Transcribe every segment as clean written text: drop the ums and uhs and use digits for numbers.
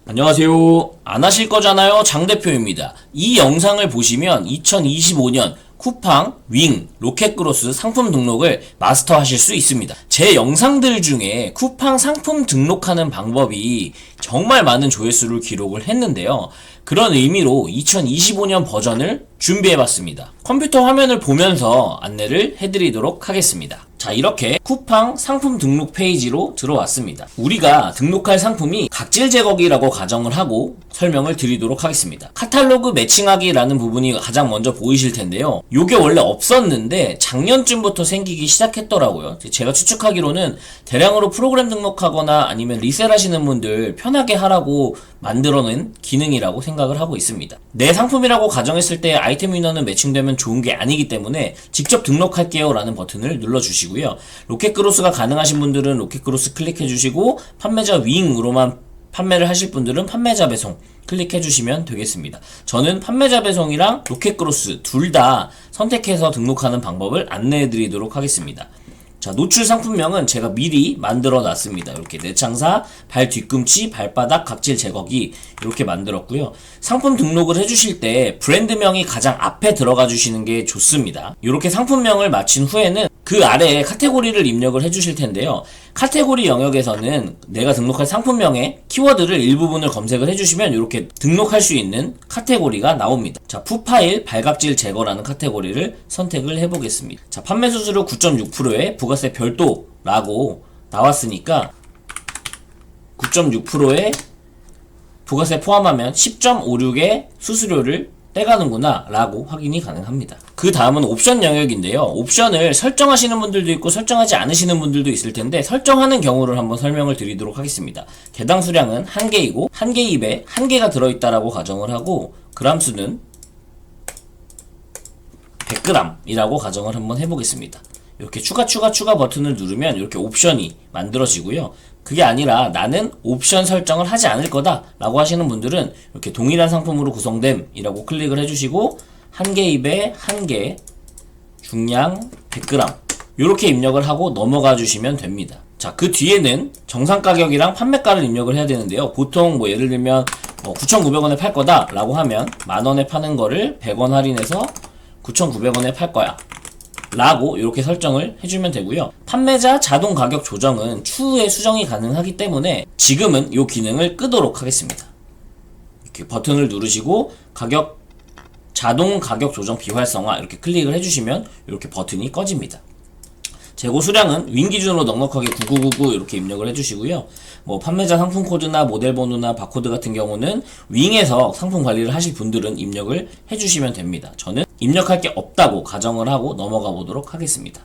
안녕하세요. 안 하실 거잖아요. 장 대표입니다. 이 영상을 보시면 2025년 쿠팡, 윙, 로켓크로스 상품 등록을 마스터하실 수 있습니다. 제 영상들 중에 쿠팡 상품 등록하는 방법이 정말 많은 조회수를 기록을 했는데요. 그런 의미로 2025년 버전을 준비해봤습니다. 컴퓨터 화면을 보면서 안내를 해드리도록 하겠습니다. 자, 이렇게 쿠팡 상품 등록 페이지로 들어왔습니다. 우리가 등록할 상품이 각질 제거기라고 가정을 하고 설명을 드리도록 하겠습니다. 카탈로그 매칭하기라는 부분이 가장 먼저 보이실 텐데요. 요게 원래 없었는데 작년쯤부터 생기기 시작했더라고요. 제가 추측하기로는 대량으로 프로그램 등록하거나 아니면 리셀 하시는 분들 편하게 하라고 만들어낸 기능이라고 생각을 하고 있습니다. 내 상품이라고 가정했을 때 아이템 인원은 매칭되면 좋은 게 아니기 때문에 직접 등록할게요 라는 버튼을 눌러주시고요. 로켓크로스가 가능하신 분들은 로켓크로스 클릭해주시고 판매자 윙으로만 판매를 하실 분들은 판매자 배송 클릭해주시면 되겠습니다. 저는 판매자 배송이랑 로켓크로스 둘 다 선택해서 등록하는 방법을 안내해드리도록 하겠습니다. 자, 노출 상품명은 제가 미리 만들어 놨습니다. 이렇게 내창사, 발 뒤꿈치, 발바닥, 각질 제거기 이렇게 만들었고요. 상품 등록을 해주실 때 브랜드명이 가장 앞에 들어가 주시는 게 좋습니다. 이렇게 상품명을 마친 후에는 그 아래에 카테고리를 입력을 해주실 텐데요. 카테고리 영역에서는 내가 등록할 상품명의 키워드를 일부분을 검색을 해주시면 이렇게 등록할 수 있는 카테고리가 나옵니다. 자, 푸파일 발각질 제거라는 카테고리를 선택을 해보겠습니다. 자, 판매 수수료 9.6%에 부가세 별도라고 나왔으니까 9.6%에 부가세 포함하면 10.56의 수수료를 떼가는구나 라고 확인이 가능합니다. 그 다음은 옵션 영역인데요. 옵션을 설정하시는 분들도 있고 설정하지 않으시는 분들도 있을 텐데 설정하는 경우를 한번 설명을 드리도록 하겠습니다. 개당 수량은 1개이고 1개 입에 1개가 들어있다라고 가정을 하고 그람수는 100g 이라고 가정을 한번 해보겠습니다. 이렇게 추가 버튼을 누르면 이렇게 옵션이 만들어지고요. 그게 아니라 나는 옵션 설정을 하지 않을 거다 라고 하시는 분들은 이렇게 동일한 상품으로 구성됨 이라고 클릭을 해주시고 1개 입에 1개 중량 100g 이렇게 입력을 하고 넘어가 주시면 됩니다. 자, 그 뒤에는 정상 가격이랑 판매가를 입력을 해야 되는데요. 보통 뭐 예를 들면 9,900원에 팔 거다 라고 하면 만원에 파는 거를 100원 할인해서 9,900원에 팔 거야 라고 이렇게 설정을 해주면 되고요. 판매자 자동 가격 조정은 추후에 수정이 가능하기 때문에 지금은 이 기능을 끄도록 하겠습니다. 이렇게 버튼을 누르시고 자동 가격 조정 비활성화 이렇게 클릭을 해주시면 이렇게 버튼이 꺼집니다. 재고 수량은 윙 기준으로 넉넉하게 9999 이렇게 입력을 해주시고요. 뭐 판매자 상품 코드나 모델 번호나 바코드 같은 경우는 윙에서 상품 관리를 하실 분들은 입력을 해주시면 됩니다. 저는 입력할 게 없다고 가정을 하고 넘어가 보도록 하겠습니다.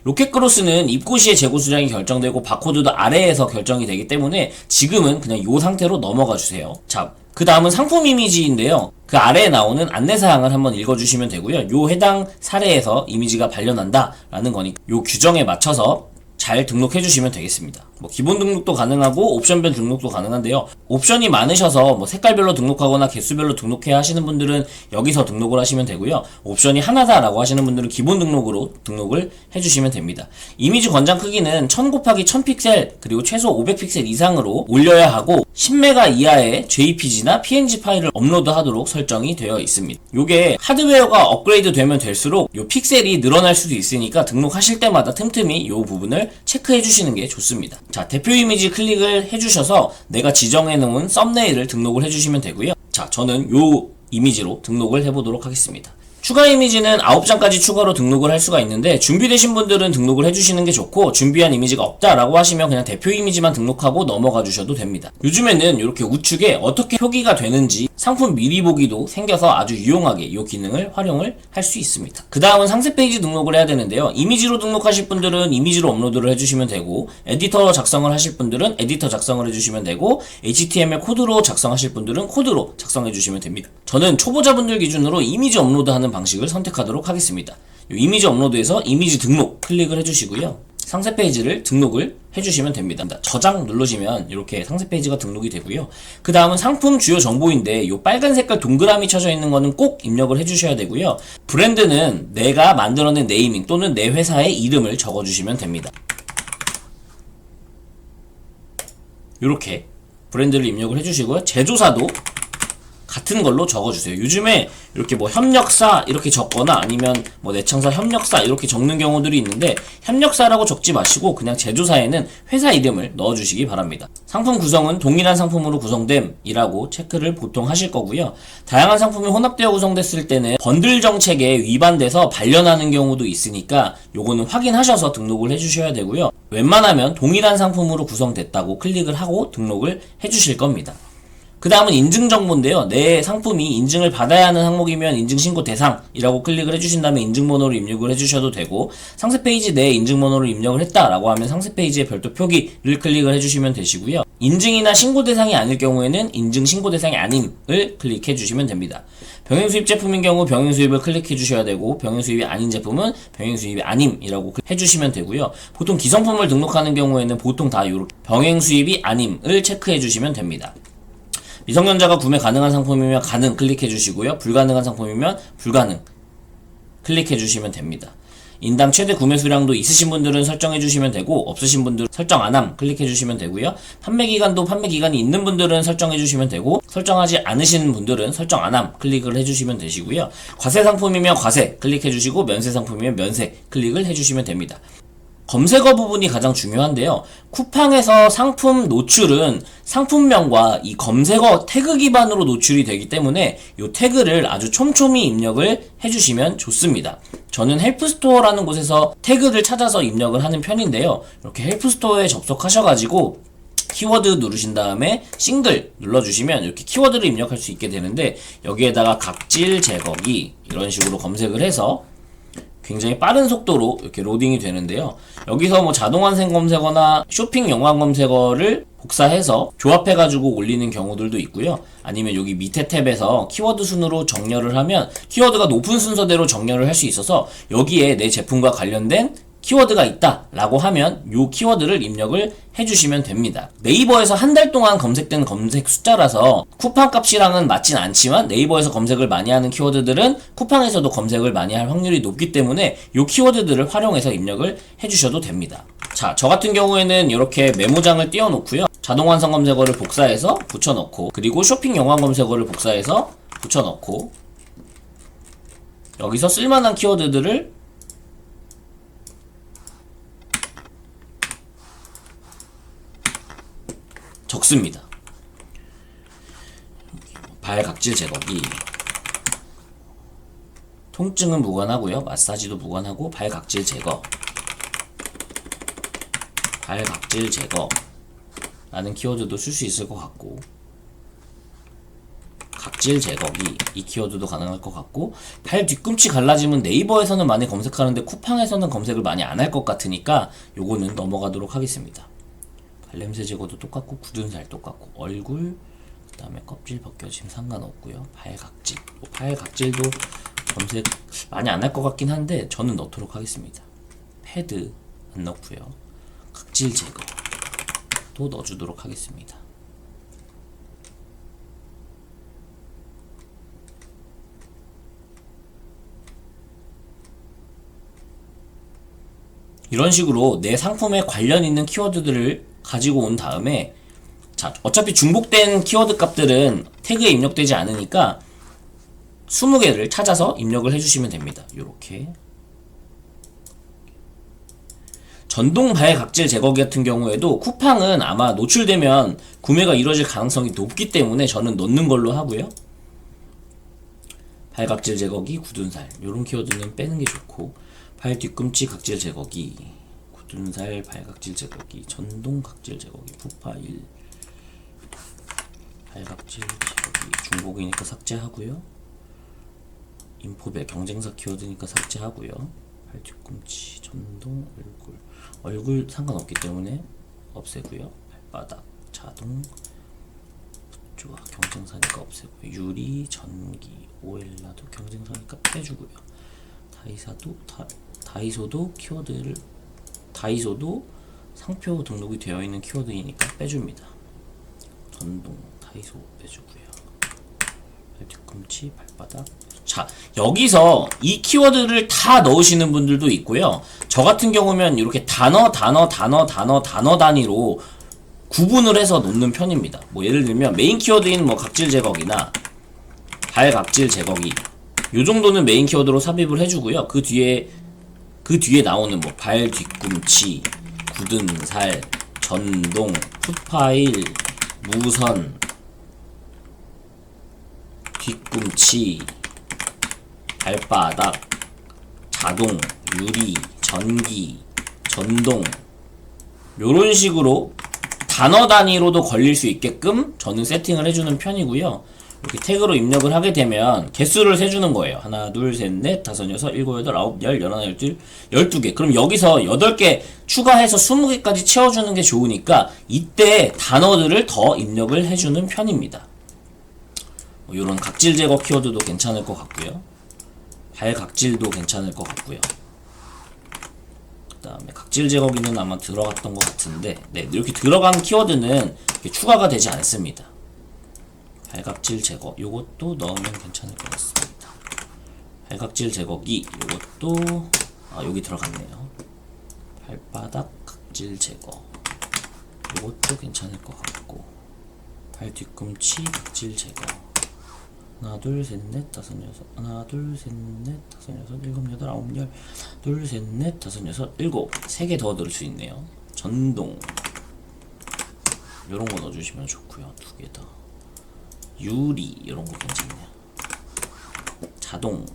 로켓크로스는 입고 시에 재고 수량이 결정되고 바코드도 아래에서 결정이 되기 때문에 지금은 그냥 이 상태로 넘어가 주세요. 자, 그 다음은 상품 이미지인데요. 그 아래에 나오는 안내사항을 한번 읽어주시면 되고요. 요 해당 사례에서 이미지가 발견한다 라는 거니까 요 규정에 맞춰서 잘 등록해 주시면 되겠습니다. 뭐 기본 등록도 가능하고 옵션별 등록도 가능한데요. 옵션이 많으셔서 뭐 색깔별로 등록하거나 개수별로 등록해야 하시는 분들은 여기서 등록을 하시면 되고요. 옵션이 하나다 라고 하시는 분들은 기본 등록으로 등록을 해주시면 됩니다. 이미지 권장 크기는 1000 곱하기 1000픽셀 그리고 최소 500픽셀 이상으로 올려야 하고 10메가 이하의 JPG나 PNG 파일을 업로드하도록 설정이 되어 있습니다. 요게 하드웨어가 업그레이드 되면 될수록 요 픽셀이 늘어날 수도 있으니까 등록하실 때마다 틈틈이 요 부분을 체크해 주시는 게 좋습니다. 자, 대표 이미지 클릭을 해주셔서 내가 지정해 놓은 썸네일을 등록을 해주시면 되고요. 자, 저는 요 이미지로 등록을 해보도록 하겠습니다. 추가 이미지는 9장까지 추가로 등록을 할 수가 있는데 준비되신 분들은 등록을 해주시는 게 좋고 준비한 이미지가 없다라고 하시면 그냥 대표 이미지만 등록하고 넘어가 주셔도 됩니다. 요즘에는 이렇게 우측에 어떻게 표기가 되는지 상품 미리 보기도 생겨서 아주 유용하게 이 기능을 활용을 할 수 있습니다. 그 다음은 상세 페이지 등록을 해야 되는데요. 이미지로 등록하실 분들은 이미지로 업로드를 해주시면 되고 에디터 작성을 하실 분들은 에디터 작성을 해주시면 되고 HTML 코드로 작성하실 분들은 코드로 작성해 주시면 됩니다. 저는 초보자분들 기준으로 이미지 업로드하는 방식을 선택하도록 하겠습니다. 이미지 업로드에서 이미지 등록 클릭을 해주시고요. 상세 페이지를 등록을 해주시면 됩니다. 저장 누르시면 이렇게 상세 페이지가 등록이 되고요. 그 다음은 상품 주요 정보인데 이 빨간 색깔 동그라미 쳐져 있는 거는 꼭 입력을 해주셔야 되고요. 브랜드는 내가 만들어낸 네이밍 또는 내 회사의 이름을 적어주시면 됩니다. 이렇게 브랜드를 입력을 해주시고요. 제조사도 같은 걸로 적어주세요. 요즘에 이렇게 뭐 협력사 이렇게 적거나 아니면 뭐 내창사 협력사 이렇게 적는 경우들이 있는데 협력사라고 적지 마시고 그냥 제조사에는 회사 이름을 넣어주시기 바랍니다. 상품 구성은 동일한 상품으로 구성됨이라고 체크를 보통 하실 거고요. 다양한 상품이 혼합되어 구성됐을 때는 번들 정책에 위반돼서 반려나는 경우도 있으니까 요거는 확인하셔서 등록을 해주셔야 되고요. 웬만하면 동일한 상품으로 구성됐다고 클릭을 하고 등록을 해주실 겁니다. 그 다음은 인증정보인데요. 내 상품이 인증을 받아야 하는 항목이면 인증신고 대상이라고 클릭을 해주신 다음에 인증번호를 입력을 해주셔도 되고, 상세 페이지 내에 인증번호를 입력을 했다라고 하면 상세 페이지에 별도 표기를 클릭을 해주시면 되시고요. 인증이나 신고 대상이 아닐 경우에는 인증 신고 대상이 아님을 클릭해 주시면 됩니다. 병행 수입 제품인 경우 병행 수입을 클릭해 주셔야 되고, 병행 수입이 아닌 제품은 병행 수입이 아님이라고 해주시면 되고요. 보통 기성품을 등록하는 경우에는 보통 다 이렇게 병행 수입이 아님을 체크해 주시면 됩니다. 미성년자가 구매 가능한 상품이면 가능 클릭해 주시고요. 불가능한 상품이면 불가능 클릭해 주시면 됩니다. 인당 최대 구매 수량도 있으신 분들은 설정해 주시면 되고, 없으신 분들은 설정 안함 클릭해 주시면 되고요. 판매 기간도 판매 기간이 있는 분들은 설정해 주시면 되고, 설정하지 않으신 분들은 설정 안함 클릭을 해 주시면 되시고요. 과세 상품이면 과세 클릭해 주시고, 면세 상품이면 면세 클릭을 해 주시면 됩니다. 검색어 부분이 가장 중요한데요. 쿠팡에서 상품 노출은 상품명과 이 검색어 태그 기반으로 노출이 되기 때문에 이 태그를 아주 촘촘히 입력을 해주시면 좋습니다. 저는 헬프스토어라는 곳에서 태그를 찾아서 입력을 하는 편인데요. 이렇게 헬프스토어에 접속하셔가지고 키워드 누르신 다음에 싱글 눌러주시면 이렇게 키워드를 입력할 수 있게 되는데, 여기에다가 각질 제거기 이런 식으로 검색을 해서 굉장히 빠른 속도로 이렇게 로딩이 되는데요. 여기서 뭐 자동 환생 검색어나 쇼핑 영화 검색어를 복사해서 조합해가지고 올리는 경우들도 있고요. 아니면 여기 밑에 탭에서 키워드 순으로 정렬을 하면 키워드가 높은 순서대로 정렬을 할 수 있어서 여기에 내 제품과 관련된 키워드가 있다 라고 하면 요 키워드를 입력을 해주시면 됩니다. 네이버에서 한 달 동안 검색된 검색 숫자라서 쿠팡 값이랑은 맞진 않지만, 네이버에서 검색을 많이 하는 키워드들은 쿠팡에서도 검색을 많이 할 확률이 높기 때문에 요 키워드들을 활용해서 입력을 해주셔도 됩니다. 자, 저 같은 경우에는 이렇게 메모장을 띄워 놓고요. 자동 완성 검색어를 복사해서 붙여넣고, 그리고 쇼핑 영화 검색어를 복사해서 붙여넣고, 여기서 쓸만한 키워드들을 적습니다. 발각질 제거기, 통증은 무관하고요. 마사지도 무관하고 발각질 제거, 발각질 제거 라는 키워드도 쓸 수 있을 것 같고, 각질 제거기 이 키워드도 가능할 것 같고, 발 뒤꿈치 갈라짐은 네이버에서는 많이 검색하는데 쿠팡에서는 검색을 많이 안 할 것 같으니까 요거는 넘어가도록 하겠습니다. 발냄새 제거도 똑같고, 굳은 살 똑같고, 얼굴, 그 다음에 껍질 벗겨짐 상관없고요. 발각질, 발각질도 검색 많이 안 할 것 같긴 한데 저는 넣도록 하겠습니다. 패드 안 넣고요. 각질 제거도 넣어주도록 하겠습니다. 이런 식으로 내 상품에 관련 있는 키워드들을 가지고 온 다음에, 자, 어차피 중복된 키워드 값들은 태그에 입력되지 않으니까 20개를 찾아서 입력을 해주시면 됩니다. 요렇게 전동 발각질 제거기 같은 경우에도 쿠팡은 아마 노출되면 구매가 이루어질 가능성이 높기 때문에 저는 넣는 걸로 하고요. 발각질 제거기, 굳은 살 요런 키워드는 빼는 게 좋고, 발 뒤꿈치 각질 제거기, 굳은 살 발각질 제거기, 전동 각질 제거기, 프로파일 발각질 제거기, 중복이니까 삭제하고요. 인포벨 경쟁사 키워드니까 삭제하고요. 발 뒤꿈치, 전동, 얼굴 상관없기 때문에 없애고요. 발바닥, 자동, 좋아, 경쟁사니까 없애고요. 유리, 전기, 오엘라도 경쟁사니까 빼주고요. 다이소도 키워드를, 다이소도 상표 등록이 되어 있는 키워드이니까 빼줍니다. 전동, 다이소 빼주고요. 뒤꿈치, 발바닥. 자, 여기서 이 키워드를 다 넣으시는 분들도 있고요. 저 같은 경우면 이렇게 단어 단위로 구분을 해서 놓는 편입니다. 뭐 예를 들면 메인 키워드인 뭐 각질 제거기나 발 각질 제거기 요 정도는 메인 키워드로 삽입을 해주고요. 그 뒤에 나오는 뭐 발 뒤꿈치, 굳은 살, 전동, 풋파일, 무선, 뒤꿈치, 발바닥, 자동, 유리, 전기, 전동 요런 식으로 단어 단위로도 걸릴 수 있게끔 저는 세팅을 해주는 편이고요. 이렇게 태그로 입력을 하게 되면 개수를 세주는 거예요. 하나, 둘, 셋, 넷, 다섯, 여섯, 일곱, 여덟, 아홉, 열, 열하나, 열둘, 12개. 그럼 여기서 8개 추가해서 20개까지 채워주는 게 좋으니까 이때 단어들을 더 입력을 해주는 편입니다. 뭐 이런 각질 제거 키워드도 괜찮을 것 같고요. 발 각질도 괜찮을 것 같고요. 그 다음에 각질 제거기는 아마 들어갔던 것 같은데, 네, 이렇게 들어간 키워드는 추가가 되지 않습니다. 발각질 제거 요것도 넣으면 괜찮을 것 같습니다. 발각질 제거기 요것도 여기 들어갔네요. 발바닥 각질 제거 요것도 괜찮을 것 같고, 발 뒤꿈치 각질 제거 하나 둘 셋 넷 다섯 여섯 하나 둘 셋 넷 다섯 여섯 일곱 여덟 아홉 열 둘 셋 넷 다섯 여섯 일곱 3개 더 넣을 수 있네요. 전동 요런 거 넣어주시면 좋고요. 2개 더. 유리 이런 거 괜찮네요. 자동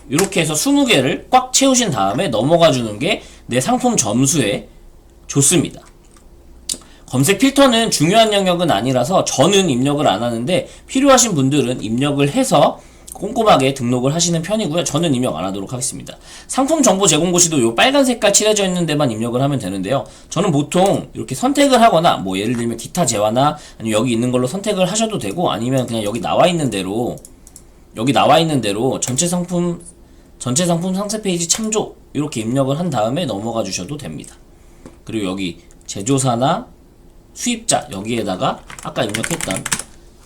이렇게 해서 20개를 꽉 채우신 다음에 넘어가 주는 게 내 상품 점수에 좋습니다. 검색 필터는 중요한 영역은 아니라서 저는 입력을 안 하는데 필요하신 분들은 입력을 해서 꼼꼼하게 등록을 하시는 편이고요. 저는 입력 안 하도록 하겠습니다. 상품 정보 제공 고시도 요 빨간 색깔 칠해져 있는 데만 입력을 하면 되는데요. 저는 보통 이렇게 선택을 하거나 뭐 예를 들면 기타 재화나 아니면 여기 있는 걸로 선택을 하셔도 되고, 아니면 그냥 여기 나와 있는 대로 전체 상품 상세 페이지 참조 이렇게 입력을 한 다음에 넘어가 주셔도 됩니다. 그리고 여기 제조사나 수입자 여기에다가 아까 입력했던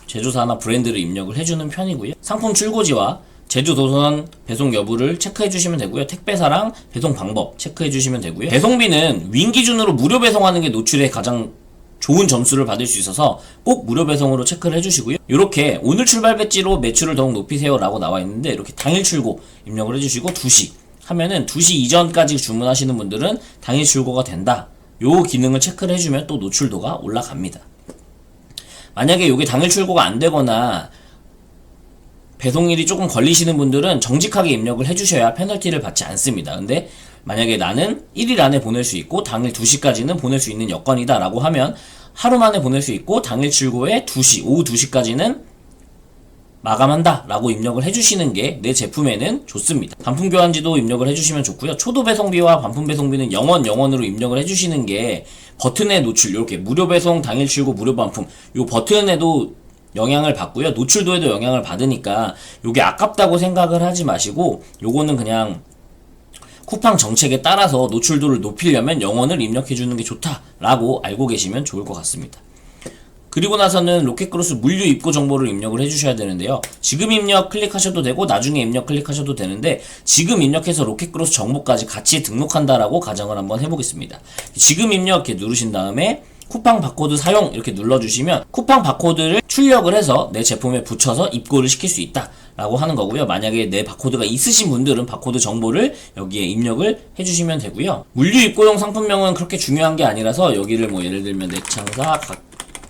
제조사나 브랜드를 입력을 해주는 편이고요. 상품 출고지와 제조 도선 배송 여부를 체크해 주시면 되고요. 택배사랑 배송 방법 체크해 주시면 되고요. 배송비는 윈 기준으로 무료 배송하는 게 노출에 가장 좋은 점수를 받을 수 있어서 꼭 무료 배송으로 체크를 해주시고요. 이렇게 오늘 출발 배지로 매출을 더욱 높이세요 라고 나와 있는데, 이렇게 당일 출고 입력을 해주시고 2시 하면은 2시 이전까지 주문하시는 분들은 당일 출고가 된다, 요 기능을 체크를 해주면 또 노출도가 올라갑니다. 만약에 이게 당일 출고가 안 되거나 배송일이 조금 걸리시는 분들은 정직하게 입력을 해주셔야 페널티를 받지 않습니다. 근데 만약에 나는 1일 안에 보낼 수 있고 당일 2시까지는 보낼 수 있는 여건이다 라고 하면 하루 만에 보낼 수 있고 당일 출고에 2시, 오후 2시까지는 마감한다 라고 입력을 해주시는 게 내 제품에는 좋습니다. 반품 교환지도 입력을 해주시면 좋고요. 초도 배송비와 반품 배송비는 영원으로 입력을 해주시는 게 버튼의 노출, 이렇게 무료 배송, 당일 출고, 무료 반품 요 버튼에도 영향을 받고요. 노출도에도 영향을 받으니까 요게 아깝다고 생각을 하지 마시고, 요거는 그냥 쿠팡 정책에 따라서 노출도를 높이려면 영원을 입력해주는 게 좋다라고 알고 계시면 좋을 것 같습니다. 그리고 나서는 로켓크로스 물류 입고 정보를 입력을 해주셔야 되는데요. 지금 입력 클릭하셔도 되고 나중에 입력 클릭하셔도 되는데, 지금 입력해서 로켓크로스 정보까지 같이 등록한다라고 가정을 한번 해보겠습니다. 지금 입력 이렇게 누르신 다음에 쿠팡 바코드 사용 이렇게 눌러주시면 쿠팡 바코드를 출력을 해서 내 제품에 붙여서 입고를 시킬 수 있다 라고 하는 거고요. 만약에 내 바코드가 있으신 분들은 바코드 정보를 여기에 입력을 해주시면 되고요. 물류 입고용 상품명은 그렇게 중요한 게 아니라서 여기를 뭐 예를 들면 내창사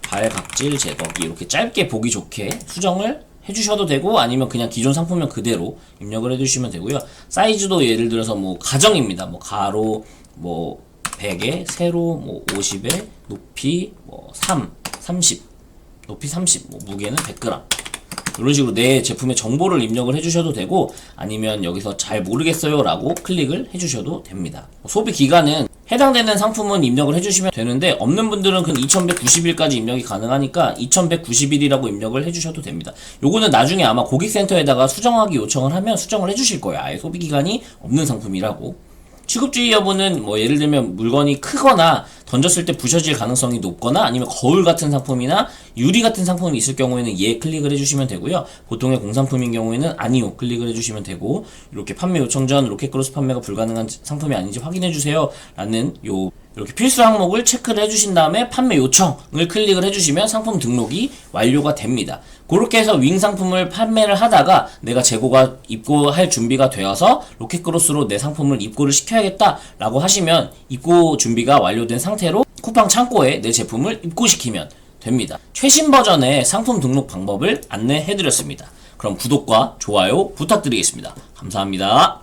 발 각질 제거기 이렇게 짧게 보기 좋게 수정을 해주셔도 되고, 아니면 그냥 기존 상품명 그대로 입력을 해주시면 되고요. 사이즈도 예를 들어서 뭐 가정입니다. 뭐 가로 뭐 100에 세로 뭐 50에 높이 뭐 30 높이 30 뭐 무게는 100g 이런 식으로 내 제품의 정보를 입력을 해주셔도 되고, 아니면 여기서 잘 모르겠어요 라고 클릭을 해주셔도 됩니다. 소비 기간은 해당되는 상품은 입력을 해주시면 되는데, 없는 분들은 그 2190일까지 입력이 가능하니까 2190일이라고 입력을 해주셔도 됩니다. 요거는 나중에 아마 고객센터에다가 수정하기 요청을 하면 수정을 해주실 거예요. 아예 소비 기간이 없는 상품이라고. 취급주의 여부는 뭐 예를 들면 물건이 크거나 던졌을 때 부셔질 가능성이 높거나 아니면 거울 같은 상품이나 유리 같은 상품이 있을 경우에는 예 클릭을 해주시면 되고요. 보통의 공산품인 경우에는 아니요 클릭을 해주시면 되고, 이렇게 판매 요청 전 로켓크로스 판매가 불가능한 상품이 아닌지 확인해주세요 라는 이렇게 필수 항목을 체크를 해주신 다음에 판매 요청을 클릭을 해주시면 상품 등록이 완료가 됩니다. 그렇게 해서 윙 상품을 판매를 하다가 내가 재고가 입고할 준비가 되어서 로켓크로스로 내 상품을 입고를 시켜야겠다 라고 하시면 입고 준비가 완료된 상태로 쿠팡 창고에 내 제품을 입고시키면 됩니다. 최신 버전의 상품 등록 방법을 안내해드렸습니다. 그럼 구독과 좋아요 부탁드리겠습니다. 감사합니다.